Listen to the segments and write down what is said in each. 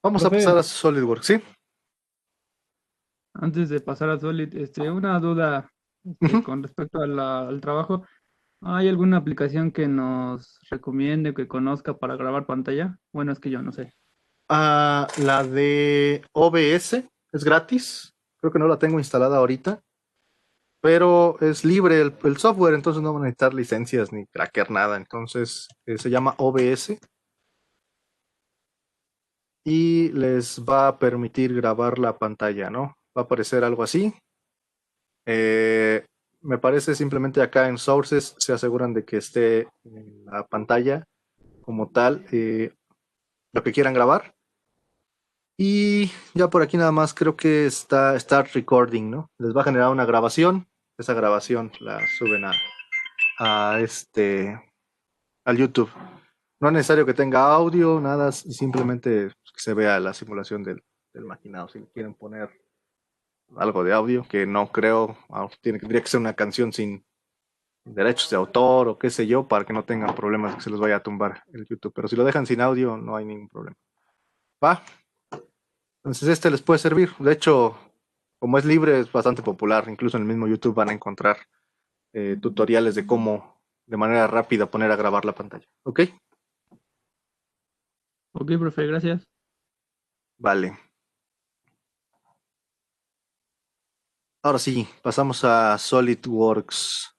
Vamos a pasar Profe, a SolidWorks, ¿sí? antes de pasar a Solid, una duda Ujú. con respecto a al trabajo. ¿Hay alguna aplicación que nos recomiende, que conozca para grabar pantalla? Bueno, es que yo no sé. La de OBS es gratis. Creo que no la tengo instalada ahorita, pero es libre el software, entonces no van a necesitar licencias ni craquear nada. Entonces se llama OBS y les va a permitir grabar la pantalla, ¿no? Va a aparecer algo así. Eh, Me parece simplemente acá en Sources se aseguran de que esté en la pantalla como tal lo que quieran grabar. Y ya por aquí nada más creo que está Start Recording, ¿no? Les va a generar una grabación. Esa grabación la suben a al YouTube. No es necesario que tenga audio, nada, simplemente que se vea la simulación del maquinado. Si quieren poner algo de audio, que no creo, tendría que ser una canción sin derechos de autor o qué sé yo, para que no tengan problemas que se les vaya a tumbar el YouTube. Pero si lo dejan sin audio, no hay ningún problema. Va, entonces este les puede servir. De hecho, como es libre, es bastante popular. Incluso en el mismo YouTube van a encontrar tutoriales de cómo de manera rápida poner a grabar la pantalla. ¿Ok? Ok, profe, gracias. Vale. Ahora sí, pasamos a SolidWorks.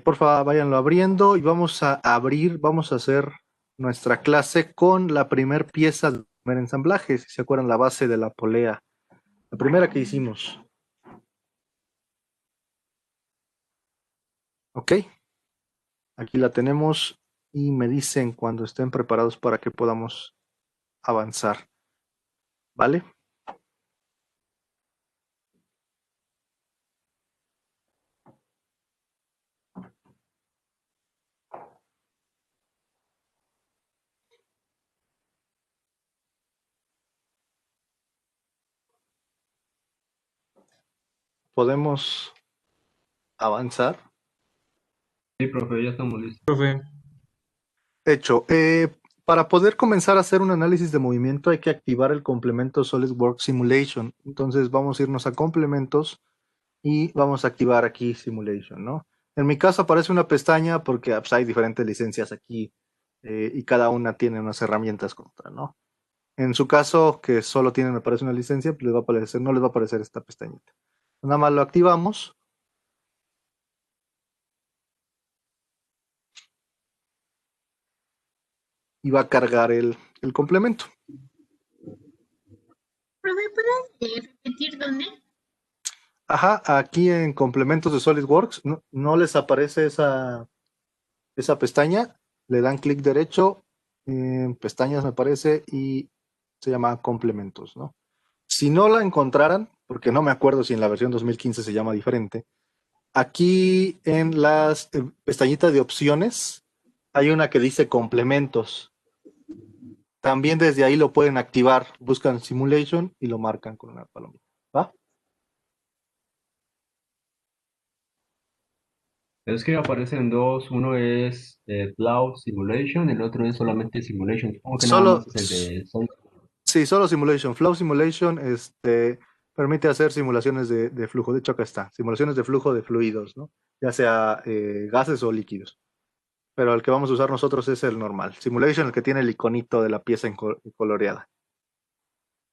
Por favor, váyanlo abriendo y vamos a abrir, vamos a hacer nuestra clase con la primer pieza del primer ensamblaje. Si se acuerdan, la base de la polea. La primera que hicimos. ¿Ok? Aquí la tenemos y me dicen cuando estén preparados para que podamos avanzar. ¿Vale? Podemos avanzar. Sí, profe, ya estamos listos. Profe, Hecho. Para poder comenzar a hacer un análisis de movimiento hay que activar el complemento SolidWorks Simulation. Entonces vamos a irnos a complementos y vamos a activar aquí Simulation, ¿no? En mi caso aparece una pestaña porque pues, hay diferentes licencias aquí y cada una tiene unas herramientas contra, ¿no? En su caso, que solo tiene, me parece, una licencia, pues les va a aparecer, no les va a aparecer esta pestañita. Nada más lo activamos y va a cargar el complemento. ¿Profe, puedes repetir dónde? Ajá, aquí en complementos de SolidWorks no les aparece esa pestaña, le dan clic derecho, en pestañas me parece, y se llama complementos, ¿no? Si no la encontraran, porque no me acuerdo si en la versión 2015 se llama diferente, aquí en las pestañitas de opciones hay una que dice complementos. También desde ahí lo pueden activar, buscan simulation y lo marcan con una palomita. ¿Va? Es que aparecen dos, uno es Cloud Simulation, el otro es solamente Simulation. Supongo que nada Solo, más es el de Sol. sí, solo simulation. Flow simulation permite hacer simulaciones de flujo. De hecho, acá está. Simulaciones de flujo de fluidos, ¿no? Ya sea gases o líquidos. Pero el que vamos a usar nosotros es el normal. Simulation, el que tiene el iconito de la pieza coloreada.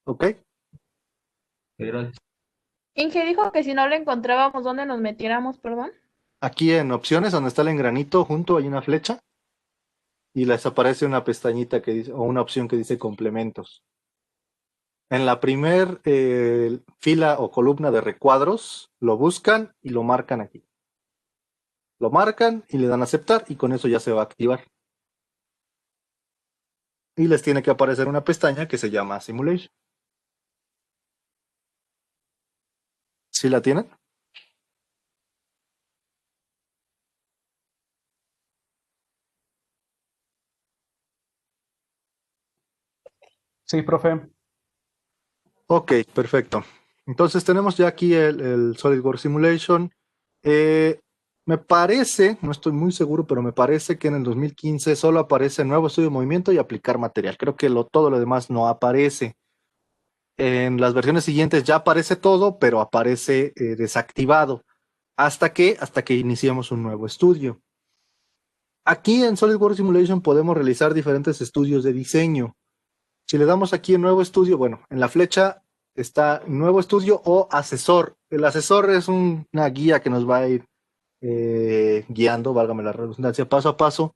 ¿Ok? Gracias. Inge dijo que si no lo encontrábamos, ¿dónde nos metiéramos, perdón? Aquí en opciones, donde está el engranito, junto hay una flecha y les aparece una pestañita que dice, o una opción que dice complementos. En la primer fila o columna de recuadros, lo buscan y lo marcan aquí. Lo marcan y le dan a aceptar y con eso ya se va a activar. Y les tiene que aparecer una pestaña que se llama Simulation. ¿Sí la tienen? sí, profe. Ok, perfecto. Entonces tenemos ya aquí el SolidWorks Simulation. Eh, Me parece, no estoy muy seguro, pero me parece que en el 2015 solo aparece nuevo estudio de movimiento y aplicar material. Creo que todo lo demás no aparece. En las versiones siguientes ya aparece todo, pero aparece desactivado. Hasta que iniciamos un nuevo estudio. Aquí en SolidWorks Simulation podemos realizar diferentes estudios de diseño. Si le damos aquí en nuevo estudio, bueno, en la flecha está nuevo estudio o asesor. El asesor es una guía que nos va a ir guiando, válgame la redundancia, paso a paso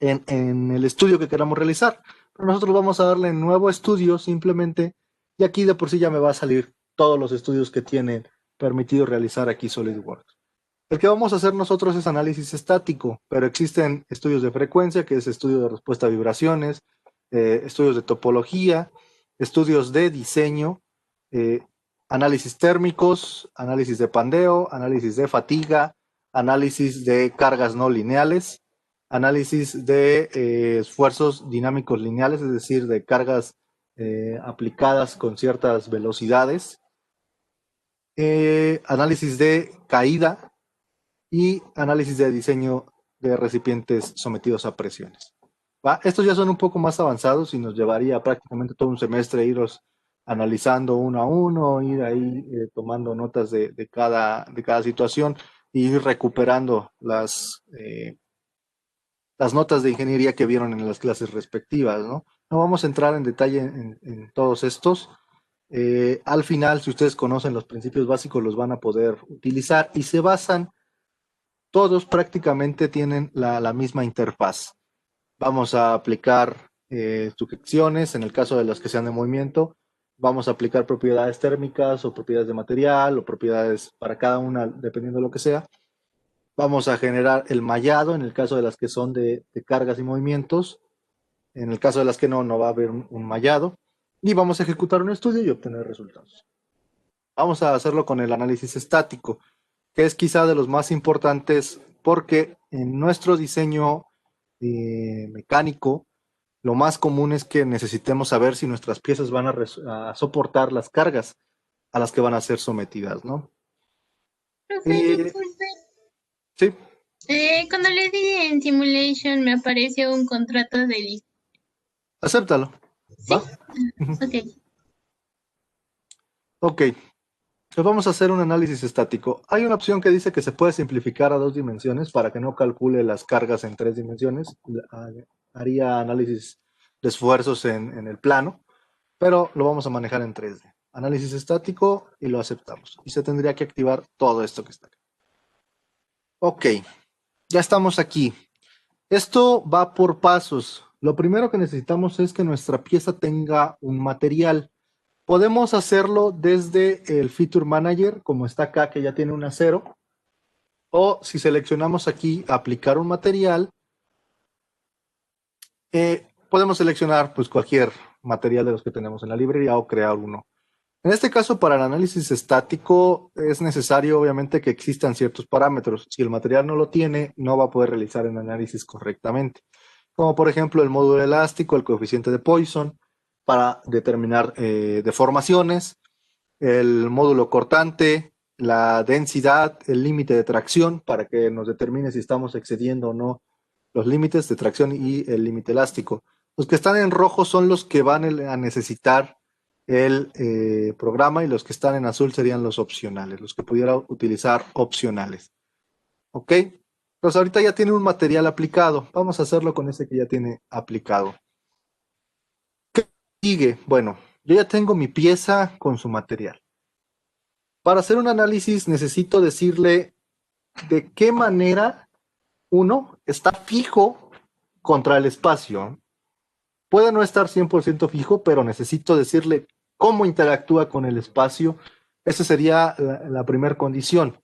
en el estudio que queramos realizar. Pero nosotros vamos a darle nuevo estudio simplemente, y aquí de por sí ya me va a salir todos los estudios que tienen permitido realizar aquí SolidWorks. El que vamos a hacer nosotros es análisis estático, pero existen estudios de frecuencia, que es estudio de respuesta a vibraciones, estudios de topología, estudios de diseño, análisis térmicos, análisis de pandeo, análisis de fatiga, análisis de cargas no lineales, análisis de esfuerzos dinámicos lineales, es decir, de cargas aplicadas con ciertas velocidades, análisis de caída y análisis de diseño de recipientes sometidos a presiones. ¿Va? Estos ya son un poco más avanzados y nos llevaría prácticamente todo un semestre irlos analizando uno a uno, ir ahí tomando notas de cada situación y ir recuperando las notas de ingeniería que vieron en las clases respectivas, ¿no? No vamos a entrar en detalle en todos estos. Al final, si ustedes conocen los principios básicos, los van a poder utilizar y se basan, todos prácticamente tienen la misma interfaz. Vamos a aplicar sujeciones, en el caso de las que sean de movimiento, vamos a aplicar propiedades térmicas o propiedades de material o propiedades para cada una, dependiendo de lo que sea. Vamos a generar el mallado en el caso de las que son de cargas y movimientos. En el caso de las que no va a haber un mallado. Y vamos a ejecutar un estudio y obtener resultados. Vamos a hacerlo con el análisis estático, que es quizá de los más importantes porque en nuestro diseño mecánico, lo más común es que necesitemos saber si nuestras piezas van a soportar las cargas a las que van a ser sometidas, ¿no? Sí. Cuando le di en Simulation me apareció un contrato de licencia. Acéptalo. ¿Sí? ¿Va? Ok. Ok. Pues vamos a hacer un análisis estático. Hay una opción que dice que se puede simplificar a 2 dimensiones para que no calcule las cargas en 3 dimensiones. Haría análisis de esfuerzos en el plano, pero lo vamos a manejar en 3D. Análisis estático y lo aceptamos. Y se tendría que activar todo esto que está acá. Ok, ya estamos aquí. Esto va por pasos. Lo primero que necesitamos es que nuestra pieza tenga un material. Podemos hacerlo desde el Feature Manager, como está acá, que ya tiene un acero. O si seleccionamos aquí, aplicar un material, podemos seleccionar pues, cualquier material de los que tenemos en la librería o crear uno. En este caso, para el análisis estático, es necesario, obviamente, que existan ciertos parámetros. Si el material no lo tiene, no va a poder realizar el análisis correctamente. Como, por ejemplo, el módulo elástico, el coeficiente de Poisson, para determinar deformaciones, el módulo cortante, la densidad, el límite de tracción, para que nos determine si estamos excediendo o no los límites de tracción y el límite elástico. Los que están en rojo son los que van a necesitar el programa y los que están en azul serían los opcionales, los que pudiera utilizar opcionales. ¿Ok? Entonces ahorita ya tiene un material aplicado. Vamos a hacerlo con ese que ya tiene aplicado. ¿Qué sigue? Bueno, yo ya tengo mi pieza con su material. Para hacer un análisis necesito decirle de qué manera uno está fijo contra el espacio. Puede no estar 100% fijo, pero necesito decirle cómo interactúa con el espacio. Esa sería la primera condición.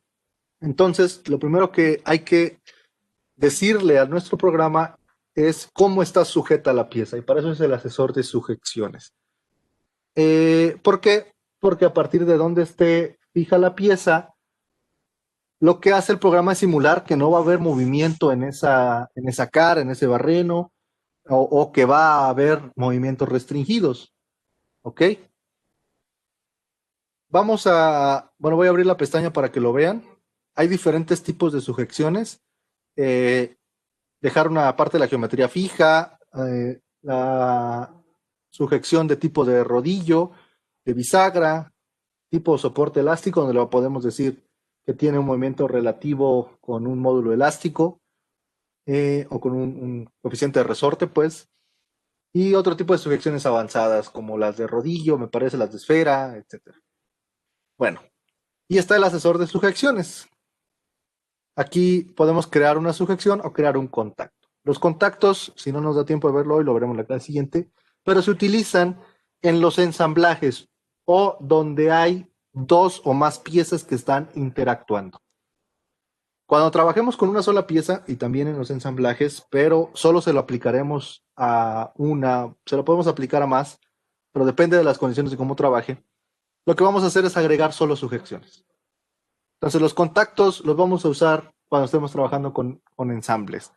Entonces, lo primero que hay que decirle a nuestro programa es cómo está sujeta la pieza, y para eso es el asesor de sujeciones. ¿Por qué? Porque a partir de donde esté fija la pieza, lo que hace el programa es simular que no va a haber movimiento en esa cara, en ese barreno, o que va a haber movimientos restringidos. ¿Ok? Voy a abrir la pestaña para que lo vean. hay diferentes tipos de sujeciones. Dejar una parte de la geometría fija, la sujeción de tipo de rodillo, de bisagra, tipo soporte elástico, donde lo podemos decir que tiene un movimiento relativo con un módulo elástico o con un coeficiente de resorte, pues. Y otro tipo de sujeciones avanzadas, como las de rodillo, me parece, las de esfera, etc. Bueno, y está el asesor de sujeciones. Aquí podemos crear una sujeción o crear un contacto. Los contactos, si no nos da tiempo de verlo hoy, lo veremos en la clase siguiente, pero se utilizan en los ensamblajes o donde hay dos o más piezas que están interactuando. Cuando trabajemos con una sola pieza y también en los ensamblajes, pero solo se lo aplicaremos a una, se lo podemos aplicar a más, pero depende de las condiciones de cómo trabaje, lo que vamos a hacer es agregar solo sujeciones. Entonces los contactos los vamos a usar cuando estemos trabajando con ensambles.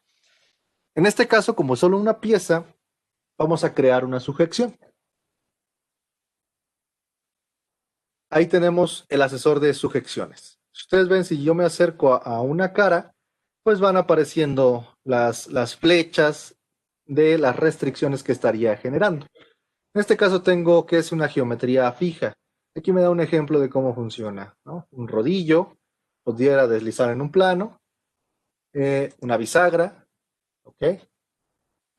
En este caso, como solo una pieza, vamos a crear una sujeción. Ahí tenemos el asesor de sujeciones. Si ustedes ven, si yo me acerco a una cara, pues van apareciendo las flechas de las restricciones que estaría generando. En este caso tengo que es una geometría fija. Aquí me da un ejemplo de cómo funciona, ¿no? Un rodillo, pudiera deslizar en un plano, una bisagra, ¿ok?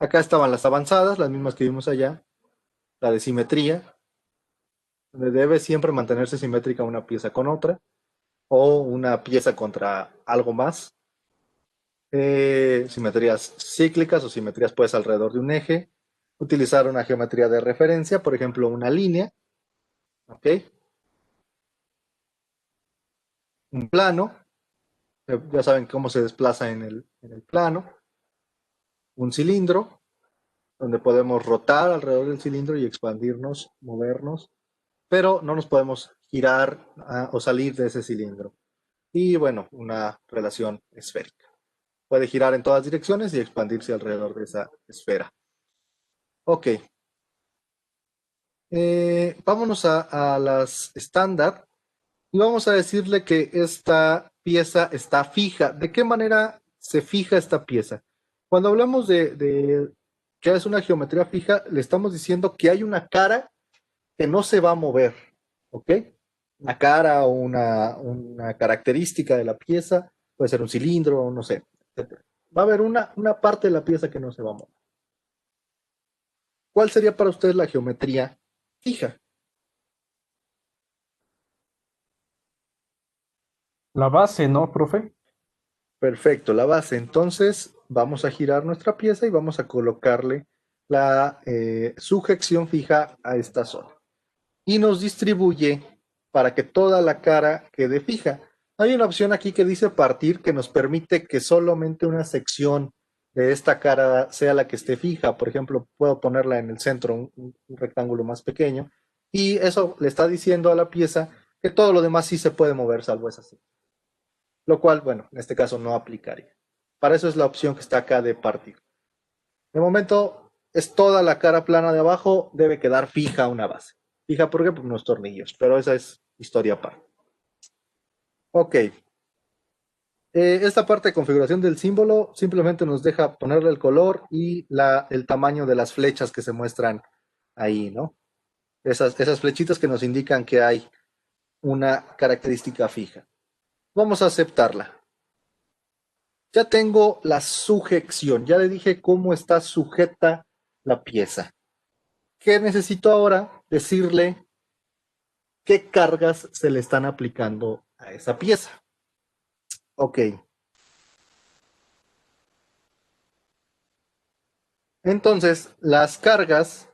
Acá estaban las avanzadas, las mismas que vimos allá, la de simetría, donde debe siempre mantenerse simétrica una pieza con otra, o una pieza contra algo más. Simetrías cíclicas o simetrías pues alrededor de un eje. Utilizar una geometría de referencia, por ejemplo una línea, ¿ok? Un plano, ya saben cómo se desplaza en el plano. Un cilindro, donde podemos rotar alrededor del cilindro y expandirnos, movernos, pero no nos podemos girar o salir de ese cilindro. Y bueno, una relación esférica. Puede girar en todas direcciones y expandirse alrededor de esa esfera. Ok. Vámonos a las estándar y vamos a decirle que esta pieza está fija. ¿De qué manera se fija esta pieza? Cuando hablamos de que es una geometría fija, le estamos diciendo que hay una cara que no se va a mover, ¿ok? Una cara o una característica de la pieza, puede ser un cilindro, no sé, etc. Va a haber una parte de la pieza que no se va a mover. ¿Cuál sería para ustedes la geometría fija? La base, ¿no, profe? Perfecto, la base. Entonces vamos a girar nuestra pieza y vamos a colocarle la sujeción fija a esta zona. Y nos distribuye para que toda la cara quede fija. Hay una opción aquí que dice partir que nos permite que solamente una sección de esta cara sea la que esté fija. Por ejemplo, puedo ponerla en el centro, un rectángulo más pequeño, y eso le está diciendo a la pieza que todo lo demás sí se puede mover salvo esa sección. Lo cual, bueno, en este caso no aplicaría. Para eso es la opción que está acá de partir. De momento es toda la cara plana de abajo, debe quedar fija una base. Fija, ¿por qué? Por unos tornillos, pero esa es historia aparte. Ok. Esta parte de configuración del símbolo simplemente nos deja ponerle el color y el tamaño de las flechas que se muestran ahí, ¿no? Esas flechitas que nos indican que hay una característica fija. Vamos a aceptarla. Ya tengo la sujeción, ya le dije cómo está sujeta la pieza. ¿Qué necesito ahora? Decirle qué cargas se le están aplicando a esa pieza. Ok. Entonces, las cargas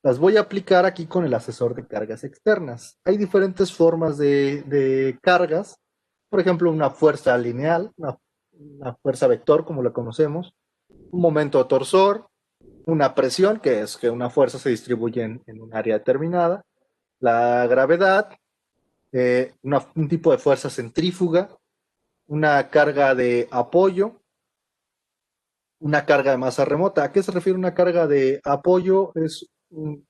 las voy a aplicar aquí con el asesor de cargas externas. Hay diferentes formas de cargas. Por ejemplo, una fuerza lineal, una fuerza vector, como la conocemos. Un momento torsor, una presión, que es que una fuerza se distribuye en un área determinada. La gravedad, un tipo de fuerza centrífuga, una carga de apoyo, una carga de masa remota. ¿A qué se refiere una carga de apoyo? Es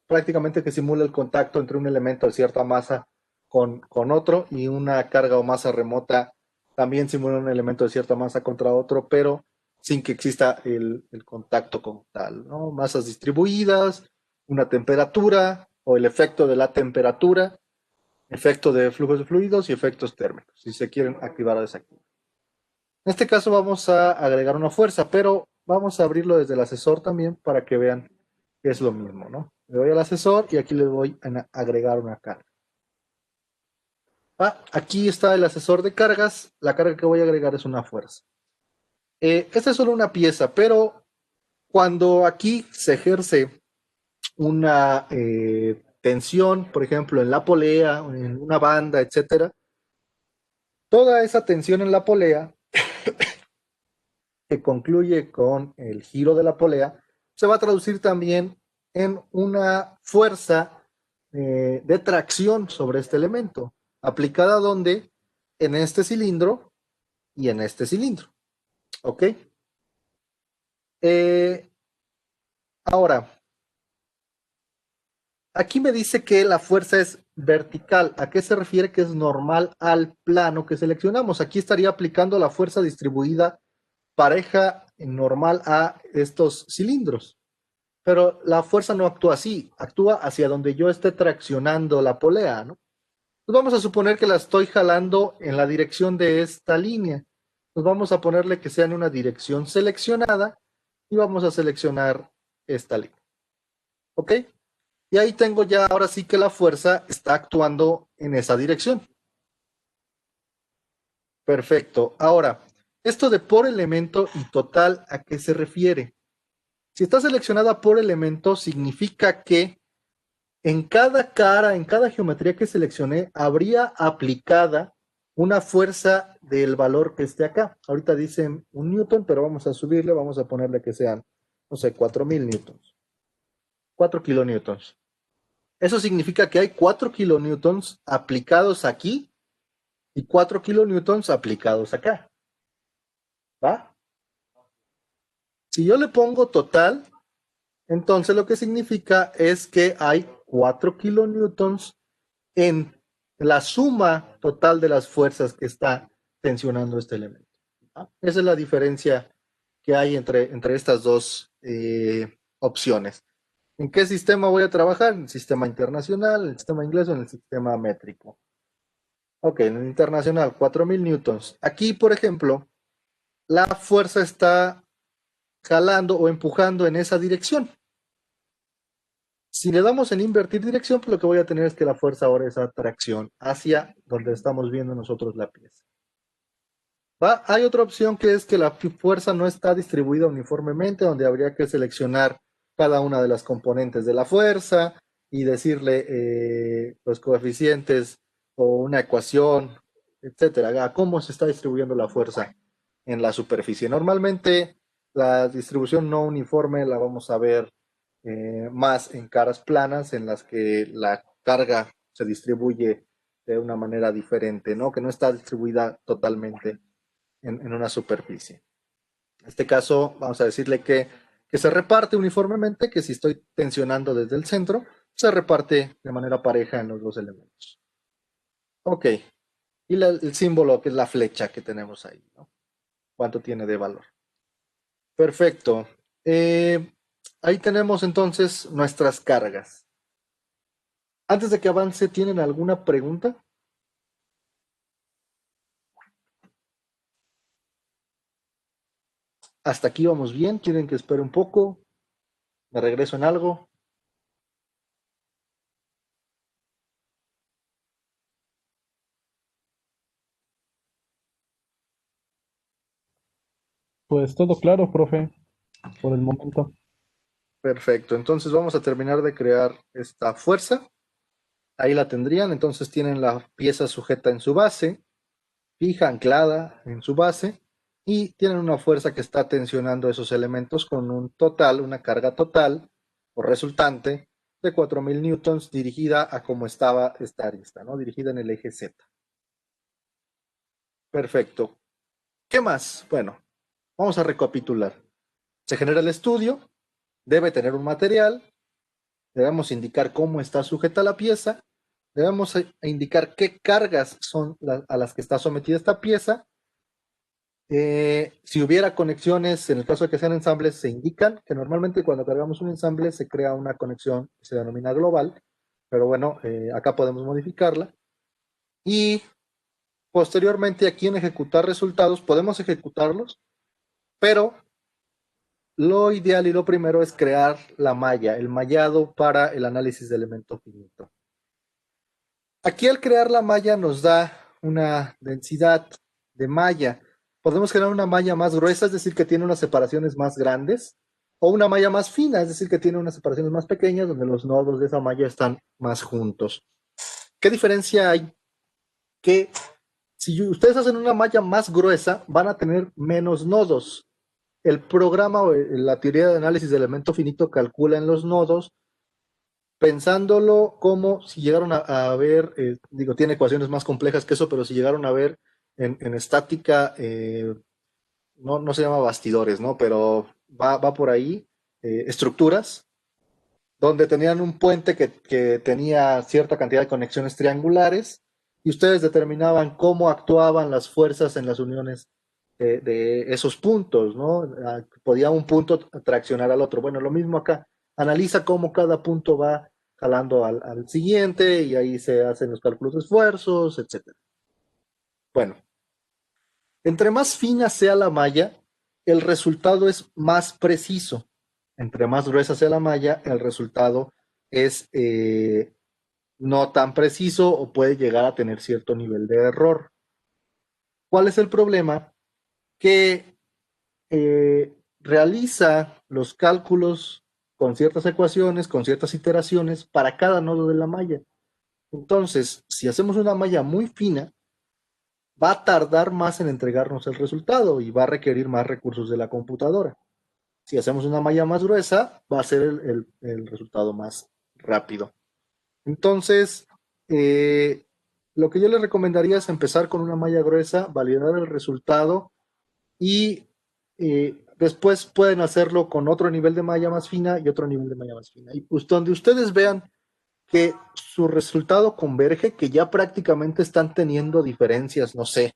prácticamente que simula el contacto entre un elemento de cierta masa con otro, y una carga o masa remota también simula un elemento de cierta masa contra otro, pero sin que exista el contacto como tal, ¿no? Masas distribuidas, una temperatura o el efecto de la temperatura, efecto de flujos de fluidos y efectos térmicos, si se quieren activar o desactivar. En este caso vamos a agregar una fuerza, pero vamos a abrirlo desde el asesor también para que vean que es lo mismo, ¿no? Le doy al asesor y aquí le voy a agregar una carga. Aquí está el asesor de cargas. La carga que voy a agregar es una fuerza. Esta es solo una pieza, pero cuando aquí se ejerce una tensión, por ejemplo, en la polea, en una banda, etcétera, toda esa tensión en la polea que concluye con el giro de la polea se va a traducir también en una fuerza de tracción sobre este elemento, aplicada donde en este cilindro y en este cilindro. ¿Ok? Ahora, aquí me dice que la fuerza es vertical. ¿A qué se refiere que es normal al plano que seleccionamos? Aquí estaría aplicando la fuerza distribuida pareja normal a estos cilindros. Pero la fuerza no actúa así, actúa hacia donde yo esté traccionando la polea, ¿no? Pues vamos a suponer que la estoy jalando en la dirección de esta línea. Pues vamos a ponerle que sea en una dirección seleccionada y vamos a seleccionar esta línea. ¿Ok? Y ahí tengo ya ahora sí que la fuerza está actuando en esa dirección. Perfecto. Ahora, esto de por elemento y total, ¿a qué se refiere? Si está seleccionada por elemento, significa que en cada cara, en cada geometría que seleccioné, habría aplicada una fuerza del valor que esté acá. Ahorita dicen 1 newton, pero vamos a subirle, vamos a ponerle que sean, no sé, 4000 newtons. 4 kilonewtons. Eso significa que hay 4 kilonewtons aplicados aquí y 4 kilonewtons aplicados acá. ¿Va? Si yo le pongo total, entonces lo que significa es que hay 4 kilonewtons en la suma total de las fuerzas que está tensionando este elemento. ¿Va? Esa es la diferencia que hay entre estas dos opciones. ¿En qué sistema voy a trabajar? ¿En el sistema internacional, en el sistema inglés o en el sistema métrico? Ok, en el internacional, 4000 newtons. Aquí, por ejemplo, la fuerza está jalando o empujando en esa dirección. Si le damos en invertir dirección, pues lo que voy a tener es que la fuerza ahora es atracción hacia donde estamos viendo nosotros la pieza. ¿Va? Hay otra opción que es que la fuerza no está distribuida uniformemente, donde habría que seleccionar cada una de las componentes de la fuerza y decirle los coeficientes o una ecuación, etcétera, a cómo se está distribuyendo la fuerza en la superficie. Normalmente la distribución no uniforme la vamos a ver más en caras planas en las que la carga se distribuye de una manera diferente, ¿no? Que no está distribuida totalmente en una superficie. En este caso, vamos a decirle que se reparte uniformemente, que si estoy tensionando desde el centro, se reparte de manera pareja en los dos elementos. Ok. Y el símbolo, que es la flecha que tenemos ahí, ¿no? ¿Cuánto tiene de valor? Perfecto. Ahí tenemos entonces nuestras cargas. Antes de que avance, ¿tienen alguna pregunta? Hasta aquí vamos bien. ¿Quieren que espere un poco? ¿Me regreso en algo? Pues todo claro, profe, por el momento. Perfecto. Entonces vamos a terminar de crear esta fuerza. Ahí la tendrían. Entonces tienen la pieza sujeta en su base, fija, anclada en su base, y tienen una fuerza que está tensionando esos elementos con un total, una carga total o resultante de 4000 newtons dirigida a como estaba esta arista, ¿no? Dirigida en el eje Z. Perfecto. ¿Qué más? Bueno, vamos a recapitular. Se genera el estudio, debe tener un material, debemos indicar cómo está sujeta la pieza, debemos indicar qué cargas son a las que está sometida esta pieza. Si hubiera conexiones, en el caso de que sean ensambles, se indican que normalmente cuando cargamos un ensamble se crea una conexión que se denomina global, pero bueno, acá podemos modificarla. Y posteriormente aquí en ejecutar resultados, podemos ejecutarlos, pero lo ideal y lo primero es crear la malla, el mallado para el análisis de elemento finito. Aquí al crear la malla nos da una densidad de malla. Podemos generar una malla más gruesa, es decir, que tiene unas separaciones más grandes, o una malla más fina, es decir, que tiene unas separaciones más pequeñas, donde los nodos de esa malla están más juntos. ¿Qué diferencia hay? Que si ustedes hacen una malla más gruesa, van a tener menos nodos. El programa o la teoría de análisis de elemento finito calcula en los nodos, pensándolo como si llegaron a ver, digo, tiene ecuaciones más complejas que eso, pero si llegaron a ver en estática, no se llama bastidores, ¿no? Pero va por ahí, estructuras, donde tenían un puente que tenía cierta cantidad de conexiones triangulares, y ustedes determinaban cómo actuaban las fuerzas en las uniones de esos puntos, ¿no? Podía un punto traccionar al otro. Bueno, lo mismo acá. Analiza cómo cada punto va jalando al siguiente, y ahí se hacen los cálculos de esfuerzos, etc. Bueno, entre más fina sea la malla, el resultado es más preciso. Entre más gruesa sea la malla, el resultado es no tan preciso o puede llegar a tener cierto nivel de error. ¿Cuál es el problema? Que realiza los cálculos con ciertas ecuaciones, con ciertas iteraciones para cada nodo de la malla. Entonces, si hacemos una malla muy fina, va a tardar más en entregarnos el resultado y va a requerir más recursos de la computadora. Si hacemos una malla más gruesa, va a ser el resultado más rápido. Entonces, lo que yo les recomendaría es empezar con una malla gruesa, validar el resultado y después pueden hacerlo con otro nivel de malla más fina y otro nivel de malla más fina. Y pues donde ustedes vean que su resultado converge, que ya prácticamente están teniendo diferencias, no sé,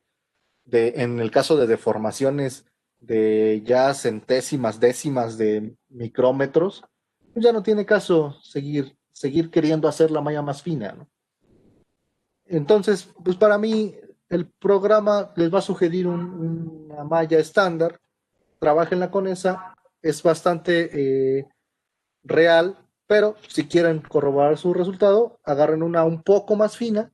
en el caso de deformaciones de ya centésimas, décimas de micrómetros, ya no tiene caso seguir queriendo hacer la malla más fina, ¿no? Entonces, pues para mí el programa les va a sugerir una malla estándar, trabájenla con esa, es bastante real, pero si quieren corroborar su resultado, agarren una un poco más fina,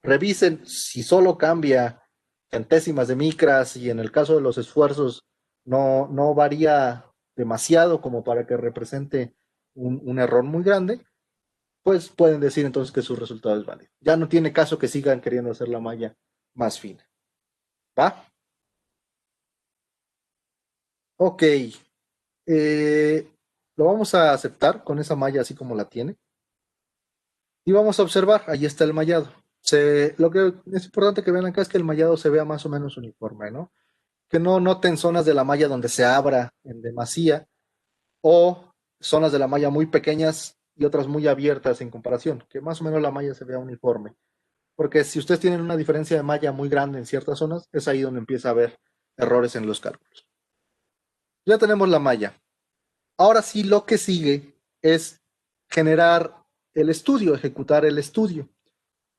revisen si solo cambia centésimas de micras y en el caso de los esfuerzos no varía demasiado como para que represente un error muy grande, pues pueden decir entonces que su resultado es válido. Ya no tiene caso que sigan queriendo hacer la malla más fina. ¿Va? Ok. Lo vamos a aceptar con esa malla así como la tiene. Y vamos a observar, ahí está el mallado. Lo que es importante que vean acá es que el mallado se vea más o menos uniforme, ¿no? Que no noten zonas de la malla donde se abra en demasía o zonas de la malla muy pequeñas y otras muy abiertas en comparación, que más o menos la malla se vea uniforme. Porque si ustedes tienen una diferencia de malla muy grande en ciertas zonas, es ahí donde empieza a haber errores en los cálculos. Ya tenemos la malla. Ahora sí, lo que sigue es generar el estudio, ejecutar el estudio.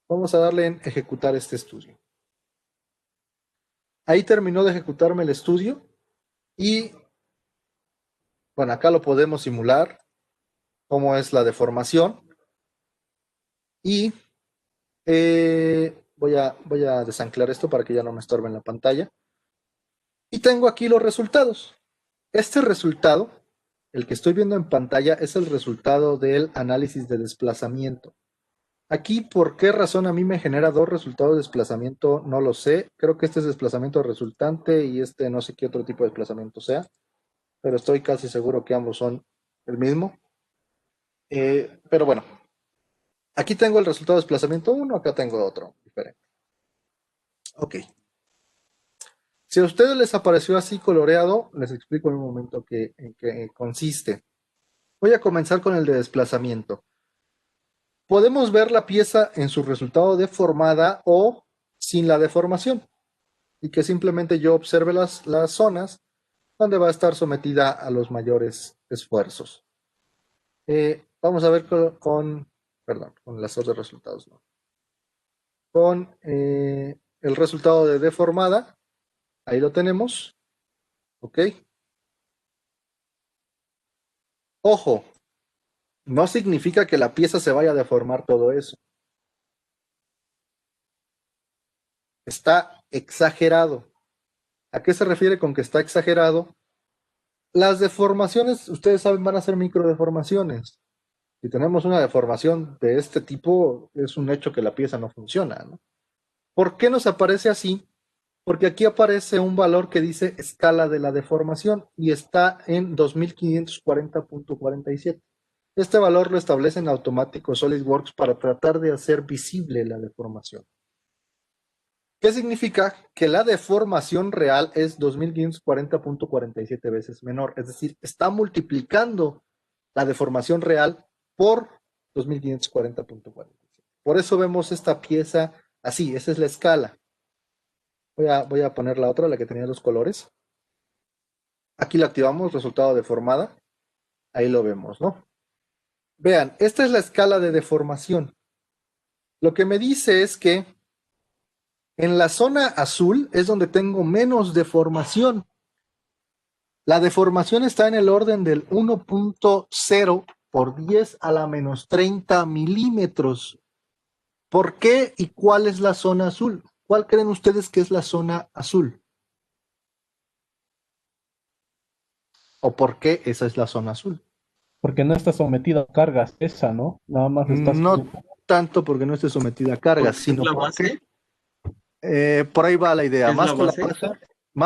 Vamos a darle en ejecutar este estudio. Ahí terminó de ejecutarme el estudio y, bueno, acá lo podemos simular, cómo es la deformación. Y voy a desanclar esto para que ya no me estorbe en la pantalla. Y tengo aquí los resultados. Este resultado, el que estoy viendo en pantalla, es el resultado del análisis de desplazamiento. Aquí, ¿por qué razón a mí me genera dos resultados de desplazamiento? No lo sé. Creo que este es desplazamiento resultante y este no sé qué otro tipo de desplazamiento sea, pero estoy casi seguro que ambos son el mismo. Pero bueno, aquí tengo el resultado de desplazamiento 1, acá tengo otro diferente. Ok. Si a ustedes les apareció así coloreado, les explico en un momento en qué consiste. Voy a comenzar con el de desplazamiento. podemos ver la pieza en su resultado deformada o sin la deformación. Y que simplemente yo observe las zonas donde va a estar sometida a los mayores esfuerzos. Vamos a ver con los otros resultados, ¿no? Con el resultado de deformada, ahí lo tenemos, ¿ok? Ojo, no significa que la pieza se vaya a deformar todo eso. Está exagerado. ¿A qué se refiere con que está exagerado? Las deformaciones, ustedes saben, van a ser microdeformaciones. Si tenemos una deformación de este tipo, es un hecho que la pieza no funciona, ¿no? ¿Por qué nos aparece así? Porque aquí aparece un valor que dice escala de la deformación y está en 2540.47. Este valor lo establece en automático SolidWorks para tratar de hacer visible la deformación. ¿Qué significa? Que la deformación real es 2540.47 veces menor. Es decir, está multiplicando la deformación real por 2540.47. Por eso vemos esta pieza así. Esa es la escala. Voy a poner la otra, la que tenía los colores. Aquí la activamos, resultado deformada. Ahí lo vemos, ¿no? Vean, esta es la escala de deformación. Lo que me dice es que en la zona azul es donde tengo menos deformación. La deformación está en el orden del 1.0 por 10 a la menos 30 milímetros. ¿Por qué y cuál es la zona azul? ¿Cuál creen ustedes que es la zona azul? ¿O por qué esa es la zona azul? Porque no está sometida a cargas esa, ¿no? Nada más está... No tanto porque no esté sometida a cargas, sino porque... por ahí va la idea. Más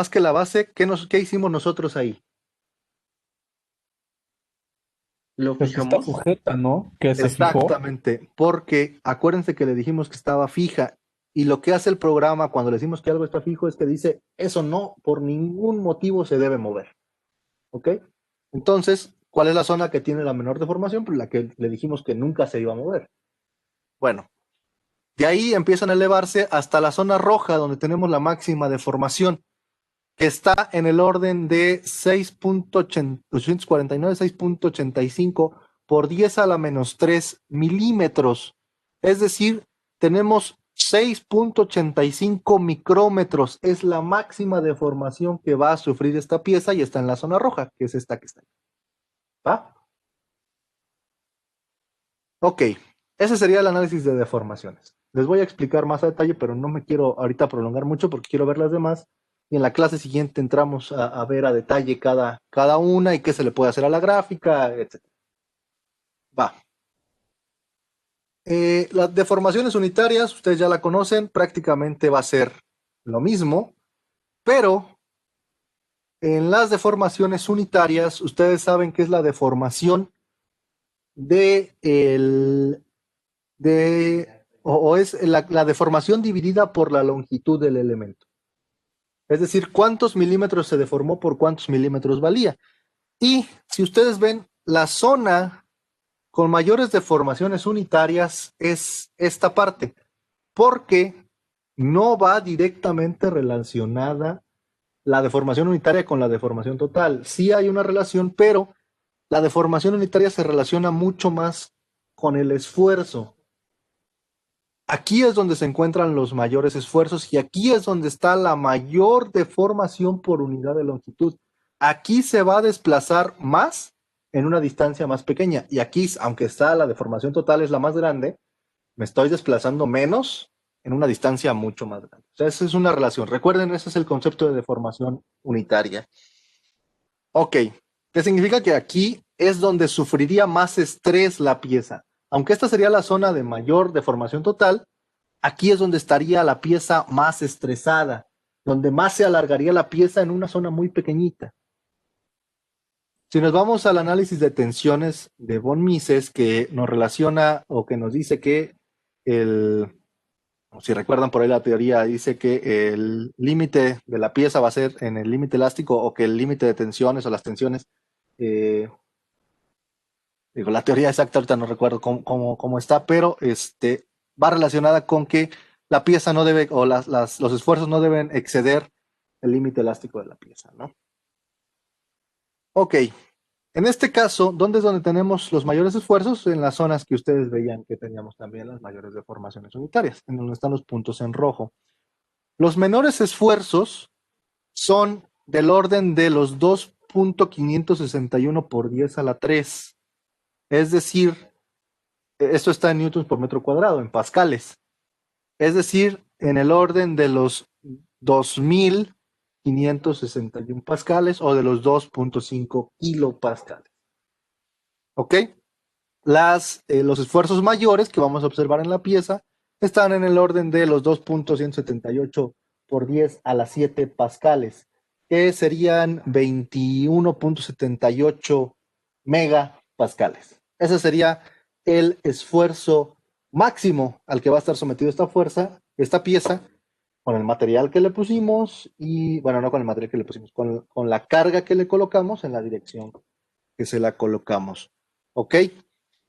que la base, ¿qué hicimos nosotros ahí? Lo Pues que está fijamos. sujeta, ¿no? Que se fijó. Exactamente, porque acuérdense que le dijimos que estaba fija y lo que hace el programa cuando le decimos que algo está fijo es que dice, eso no, por ningún motivo se debe mover. ¿Ok? Entonces, ¿cuál es la zona que tiene la menor deformación? Pues la que le dijimos que nunca se iba a mover. Bueno, de ahí empiezan a elevarse hasta la zona roja donde tenemos la máxima deformación, que está en el orden de 6.85 por 10 a la menos 3 milímetros. Es decir, tenemos 6.85 micrómetros. Es la máxima deformación que va a sufrir esta pieza y está en la zona roja, que es esta que está ahí. ¿Va? Ok, ese sería el análisis de deformaciones. Les voy a explicar más a detalle, pero no me quiero ahorita prolongar mucho porque quiero ver las demás. Y en la clase siguiente entramos a ver a detalle cada una y qué se le puede hacer a la gráfica, etc. Va. Las deformaciones unitarias, ustedes ya la conocen, prácticamente va a ser lo mismo, pero en las deformaciones unitarias, ustedes saben que es la deformación es la deformación dividida por la longitud del elemento. Es decir, cuántos milímetros se deformó por cuántos milímetros valía. Y si ustedes ven, la zona con mayores deformaciones unitarias es esta parte, porque no va directamente relacionada la deformación unitaria con la deformación total. Sí hay una relación, pero la deformación unitaria se relaciona mucho más con el esfuerzo. Aquí es donde se encuentran los mayores esfuerzos y aquí es donde está la mayor deformación por unidad de longitud. Aquí se va a desplazar más en una distancia más pequeña y aquí, aunque está la deformación total es la más grande, me estoy desplazando menos en una distancia mucho más grande. O sea, esa es una relación. Recuerden, ese es el concepto de deformación unitaria. Ok, ¿qué significa? Que aquí es donde sufriría más estrés la pieza. Aunque esta sería la zona de mayor deformación total, aquí es donde estaría la pieza más estresada, donde más se alargaría la pieza en una zona muy pequeñita. Si nos vamos al análisis de tensiones de von Mises, que nos relaciona o que nos dice que si recuerdan por ahí la teoría, dice que el límite de la pieza va a ser en el límite elástico o que el límite de tensiones o las tensiones Digo, la teoría exacta ahorita no recuerdo cómo está, pero va relacionada con que la pieza no debe, o los esfuerzos no deben exceder el límite elástico de la pieza, ¿no? Ok, en este caso, ¿dónde es donde tenemos los mayores esfuerzos? En las zonas que ustedes veían que teníamos también las mayores deformaciones unitarias, en donde están los puntos en rojo. Los menores esfuerzos son del orden de los 2.561 por 10 a la 3. Es decir, esto está en newtons por metro cuadrado, en pascales. Es decir, en el orden de los 2.561 pascales o de los 2.5 kilopascales. ¿Ok? Los esfuerzos mayores que vamos a observar en la pieza están en el orden de los 2.178 por 10 a la 7 pascales, que serían 21.78 megapascales. Ese sería el esfuerzo máximo al que va a estar sometido esta pieza, con el material que le pusimos y, bueno, no con el material que le pusimos, con la carga que le colocamos en la dirección que se la colocamos. ¿Ok?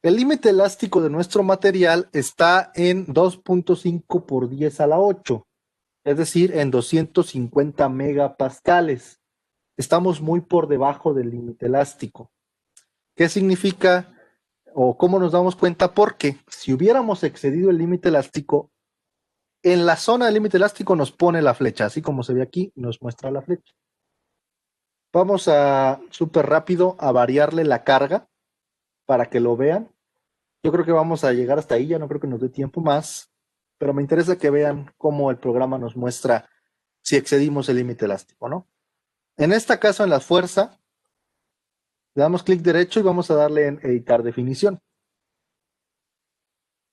El límite elástico de nuestro material está en 2.5 por 10 a la 8, es decir, en 250 megapascales. Estamos muy por debajo del límite elástico. ¿Qué significa o cómo nos damos cuenta? Porque si hubiéramos excedido el límite elástico, en la zona del límite elástico nos pone la flecha, así como se ve aquí, nos muestra la flecha. Vamos a súper rápido a variarle la carga para que lo vean. Yo creo que vamos a llegar hasta ahí, ya no creo que nos dé tiempo más, pero me interesa que vean cómo el programa nos muestra si excedimos el límite elástico, ¿no? En este caso, en la fuerza, le damos clic derecho y vamos a darle en editar definición.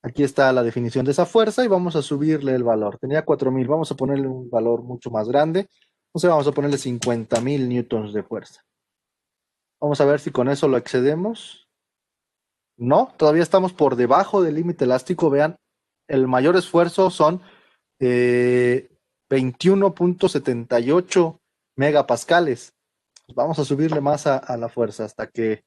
Aquí está la definición de esa fuerza y vamos a subirle el valor. Tenía 4.000, vamos a ponerle un valor mucho más grande. Entonces vamos a ponerle 50.000 newtons de fuerza. Vamos a ver si con eso lo excedemos. No, todavía estamos por debajo del límite elástico. Vean, el mayor esfuerzo son 21.78 megapascales. Vamos a subirle más a la fuerza hasta que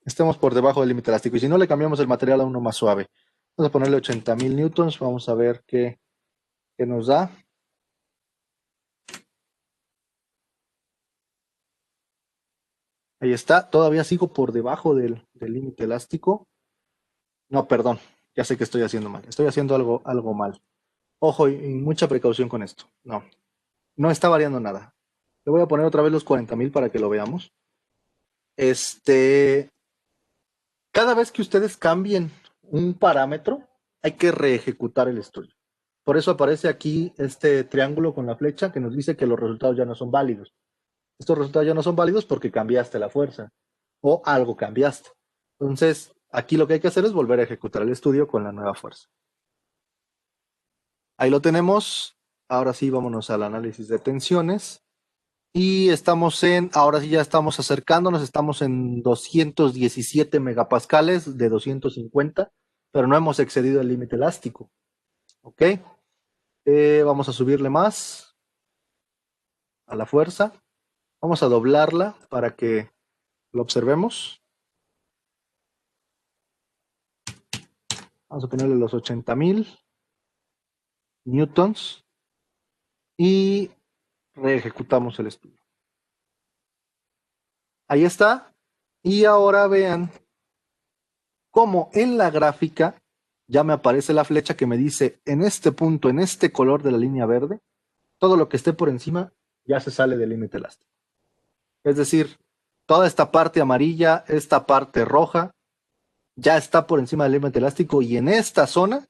estemos por debajo del límite elástico. Y si no, le cambiamos el material a uno más suave. Vamos a ponerle 80.000 newtons. Vamos a ver qué nos da. Ahí está. Todavía sigo por debajo del límite elástico. No, perdón. Ya sé que estoy haciendo mal. Estoy haciendo algo mal. Ojo y mucha precaución con esto. No está variando nada. Le voy a poner otra vez los 40.000 para que lo veamos. Cada vez que ustedes cambien un parámetro, hay que reejecutar el estudio. Por eso aparece aquí este triángulo con la flecha que nos dice que los resultados ya no son válidos. Estos resultados ya no son válidos porque cambiaste la fuerza o algo cambiaste. Entonces, aquí lo que hay que hacer es volver a ejecutar el estudio con la nueva fuerza. Ahí lo tenemos. Ahora sí, vámonos al análisis de tensiones. Y ahora sí ya estamos acercándonos, estamos en 217 megapascales de 250, pero no hemos excedido el límite elástico. ¿Ok? Vamos a subirle más a la fuerza. Vamos a doblarla para que lo observemos. Vamos a ponerle los 80.000 newtons y reejecutamos el estudio. Ahí está. Y ahora vean cómo en la gráfica ya me aparece la flecha que me dice en este punto, en este color de la línea verde, todo lo que esté por encima ya se sale del límite elástico. Es decir, toda esta parte amarilla, esta parte roja, ya está por encima del límite elástico y en esta zona,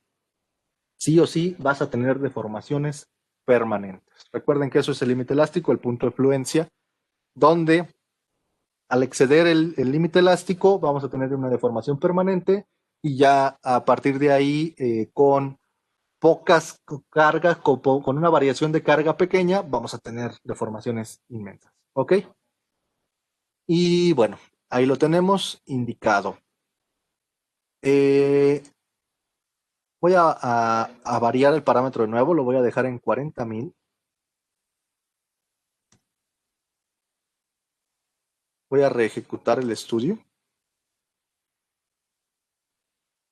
sí o sí, vas a tener deformaciones permanentes. Recuerden que eso es el límite elástico, el punto de fluencia, donde al exceder el límite elástico vamos a tener una deformación permanente y ya a partir de ahí con pocas cargas, con una variación de carga pequeña, vamos a tener deformaciones inmensas. ¿Ok? Y bueno, ahí lo tenemos indicado. Voy a variar el parámetro de nuevo, lo voy a dejar en 40.000. Voy a reejecutar el estudio.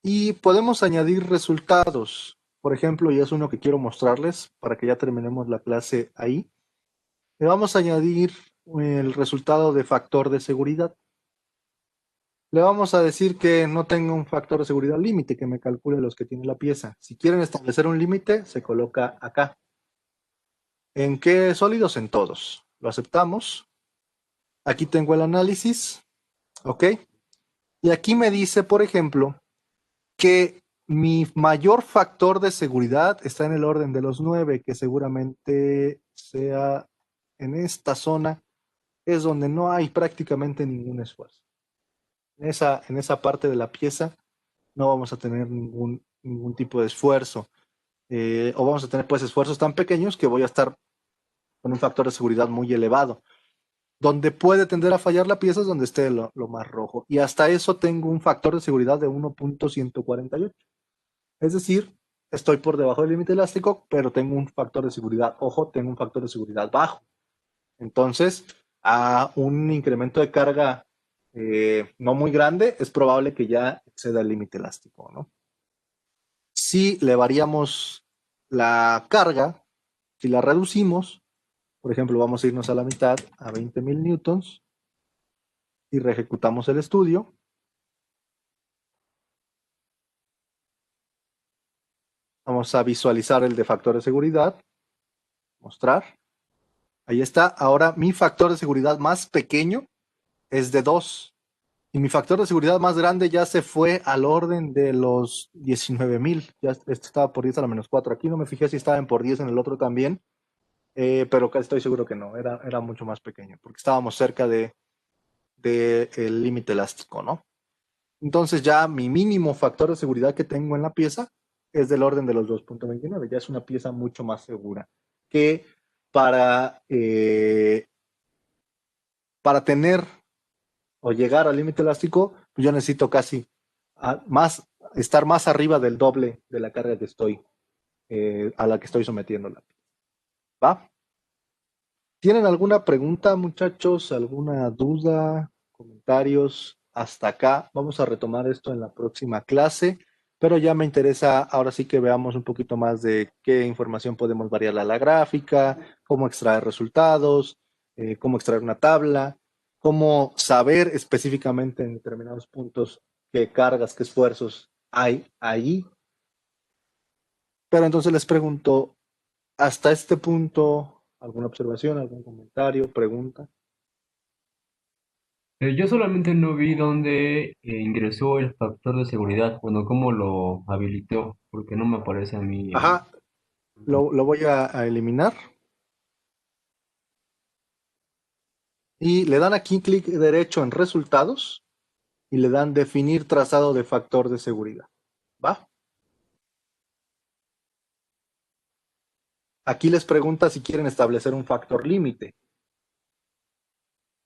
Y podemos añadir resultados. Por ejemplo, y es uno que quiero mostrarles para que ya terminemos la clase ahí. Le vamos a añadir el resultado de factor de seguridad. Le vamos a decir que no tenga un factor de seguridad límite, que me calcule los que tiene la pieza. Si quieren establecer un límite, se coloca acá. ¿En qué sólidos? En todos. Lo aceptamos. Aquí tengo el análisis. ¿Ok? Y aquí me dice, por ejemplo, que mi mayor factor de seguridad está en el orden de los 9, que seguramente sea en esta zona, es donde no hay prácticamente ningún esfuerzo. En esa parte de la pieza no vamos a tener ningún tipo de esfuerzo. O vamos a tener pues esfuerzos tan pequeños que voy a estar con un factor de seguridad muy elevado. Donde puede tender a fallar la pieza es donde esté lo más rojo. Y hasta eso tengo un factor de seguridad de 1.148. Es decir, estoy por debajo del límite elástico, pero tengo un factor de seguridad. Ojo, tengo un factor de seguridad bajo. Entonces, a un incremento de carga no muy grande, es probable que ya exceda el límite elástico, ¿no? Si le variamos la carga, si la reducimos, por ejemplo, vamos a irnos a la mitad, a 20.000 newtons, y reejecutamos el estudio. Vamos a visualizar el de factor de seguridad. Mostrar. Ahí está. Ahora mi factor de seguridad más pequeño es de 2. Y mi factor de seguridad más grande ya se fue al orden de los 19.000. Ya este estaba por 10 a la menos 4. Aquí no me fijé si estaban por 10 en el otro también. Pero casi estoy seguro que no. Era mucho más pequeño. Porque estábamos cerca del límite elástico, ¿no? Entonces ya mi mínimo factor de seguridad que tengo en la pieza es del orden de los 2.29. Ya es una pieza mucho más segura que para tener o llegar al límite elástico, pues yo necesito casi estar más arriba del doble de la carga que estoy a la que estoy sometiendo la pieza. ¿Va? ¿Tienen alguna pregunta, muchachos? ¿Alguna duda? ¿Comentarios? Hasta acá. Vamos a retomar esto en la próxima clase, pero ya me interesa, ahora sí que veamos un poquito más de qué información podemos variar a la gráfica, cómo extraer resultados, cómo extraer una tabla, cómo saber específicamente en determinados puntos qué cargas, qué esfuerzos hay allí. Pero entonces les pregunto, hasta este punto, ¿alguna observación, algún comentario, pregunta? Yo solamente no vi dónde ingresó el factor de seguridad, bueno, cómo lo habilitó, porque no me aparece a mí. Ajá, lo voy a eliminar. Y le dan aquí clic derecho en resultados y le dan definir trazado de factor de seguridad. ¿Va? Aquí les pregunta si quieren establecer un factor límite.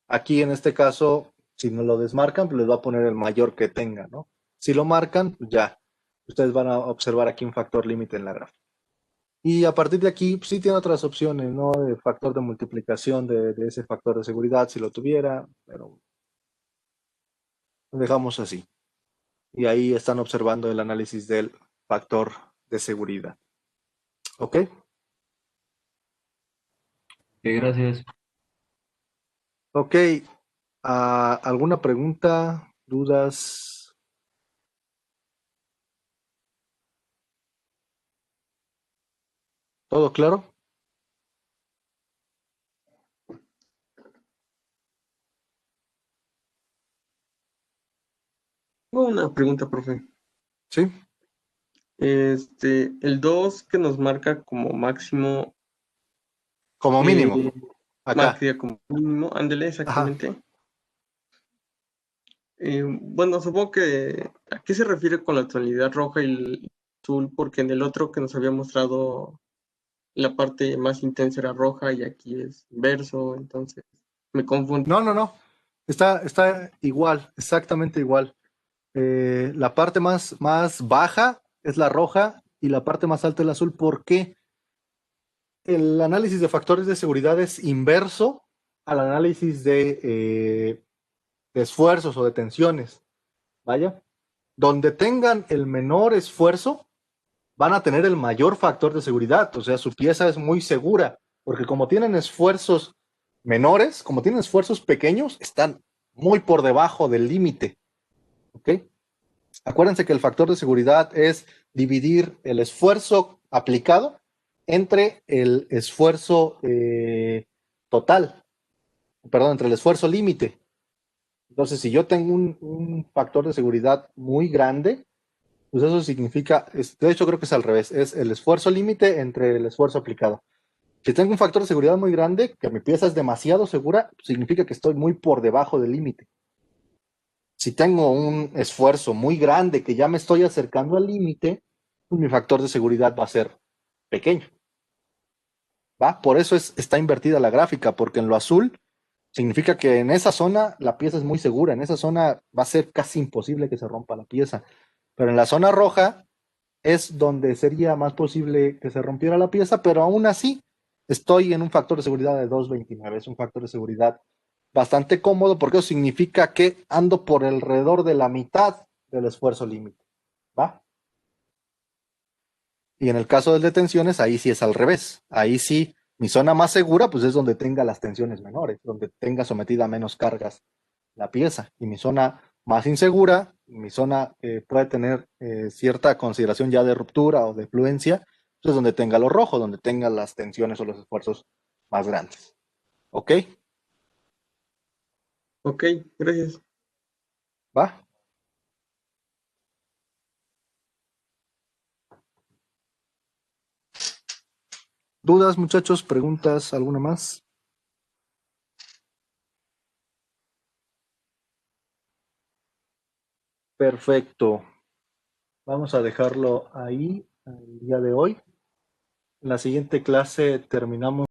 Aquí en este caso, si no lo desmarcan, pues les va a poner el mayor que tengan, ¿no? Si lo marcan, pues ya. Ustedes van a observar aquí un factor límite en la gráfica. Y a partir de aquí, pues sí tiene otras opciones, ¿no? De factor de multiplicación de ese factor de seguridad, si lo tuviera, pero lo dejamos así. Y ahí están observando el análisis del factor de seguridad. ¿Ok? Gracias. Ok. ¿Alguna pregunta? ¿Dudas? ¿Todo claro? Tengo una pregunta, profe. Sí. El 2 que nos marca como máximo. Como mínimo. Acá. Como mínimo, ándele, exactamente. Bueno, supongo que ¿a qué se refiere con la tonalidad roja y el azul? Porque en el otro que nos había mostrado la parte más intensa era roja y aquí es inverso, entonces me confundo. No. Está igual, exactamente igual. La parte más baja es la roja y la parte más alta es el azul. ¿Por qué? El análisis de factores de seguridad es inverso al análisis de de esfuerzos o de tensiones, vaya, donde tengan el menor esfuerzo, van a tener el mayor factor de seguridad. O sea, su pieza es muy segura, porque como tienen esfuerzos menores, como tienen esfuerzos pequeños, están muy por debajo del límite. ¿Ok? Acuérdense que el factor de seguridad es dividir el esfuerzo aplicado entre el esfuerzo total, perdón, entre el esfuerzo límite. Entonces, si yo tengo un factor de seguridad muy grande, pues eso significa, de hecho creo que es al revés, es el esfuerzo límite entre el esfuerzo aplicado. Si tengo un factor de seguridad muy grande, que mi pieza es demasiado segura, significa que estoy muy por debajo del límite. Si tengo un esfuerzo muy grande, que ya me estoy acercando al límite, pues mi factor de seguridad va a ser pequeño. ¿Va? Por eso está invertida la gráfica, porque en lo azul significa que en esa zona la pieza es muy segura, en esa zona va a ser casi imposible que se rompa la pieza. Pero en la zona roja es donde sería más posible que se rompiera la pieza, pero aún así estoy en un factor de seguridad de 2.29. Es un factor de seguridad bastante cómodo porque eso significa que ando por alrededor de la mitad del esfuerzo límite. ¿Va? Y en el caso de tensiones, ahí sí es al revés. Ahí sí, mi zona más segura pues es donde tenga las tensiones menores, donde tenga sometida a menos cargas la pieza. Y mi zona más insegura, mi zona que puede tener cierta consideración ya de ruptura o de fluencia, pues es donde tenga lo rojo, donde tenga las tensiones o los esfuerzos más grandes. ¿Ok? Ok, gracias. ¿Va? ¿Dudas, muchachos? ¿Preguntas? ¿Alguna más? Perfecto. Vamos a dejarlo ahí el día de hoy. En la siguiente clase terminamos